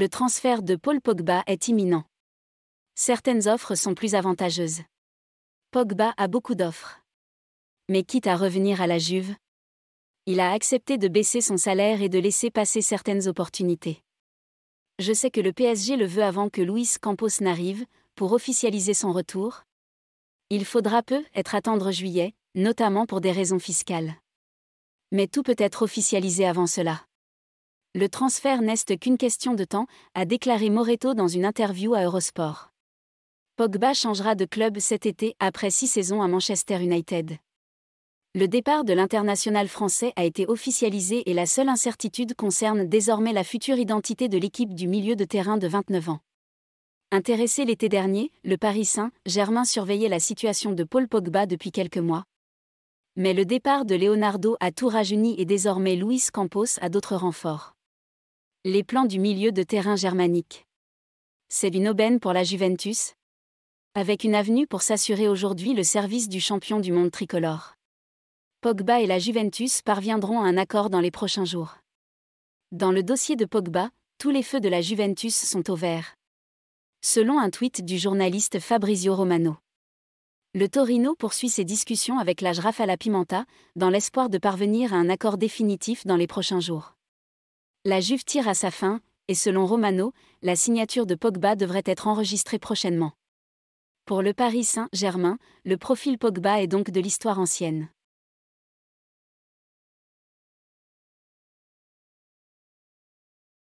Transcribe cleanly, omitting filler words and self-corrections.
Le transfert de Paul Pogba est imminent. Certaines offres sont plus avantageuses. Pogba a beaucoup d'offres. Mais quitte à revenir à la Juve, il a accepté de baisser son salaire et de laisser passer certaines opportunités. Je sais que le PSG le veut avant que Luis Campos n'arrive, pour officialiser son retour. Il faudra peut-être attendre juillet, notamment pour des raisons fiscales. Mais tout peut être officialisé avant cela. Le transfert n'est qu'une question de temps, a déclaré Moretto dans une interview à Eurosport. Pogba changera de club cet été après 6 saisons à Manchester United. Le départ de l'international français a été officialisé et la seule incertitude concerne désormais la future identité de l'équipe du milieu de terrain de 29 ans. Intéressé l'été dernier, le Paris Saint-Germain surveillait la situation de Paul Pogba depuis quelques mois. Mais le départ de Leonardo a tout rajeuni et désormais Luis Campos a d'autres renforts. Les plans du milieu de terrain germanique. C'est une aubaine pour la Juventus, avec une avenue pour s'assurer aujourd'hui le service du champion du monde tricolore. Pogba et la Juventus parviendront à un accord dans les prochains jours. Dans le dossier de Pogba, tous les feux de la Juventus sont au vert. Selon un tweet du journaliste Fabrizio Romano. Le Torino poursuit ses discussions avec la Rafala Pimenta, dans l'espoir de parvenir à un accord définitif dans les prochains jours. La Juve tire à sa fin, et selon Romano, la signature de Pogba devrait être enregistrée prochainement. Pour le Paris Saint-Germain, le profil Pogba est donc de l'histoire ancienne.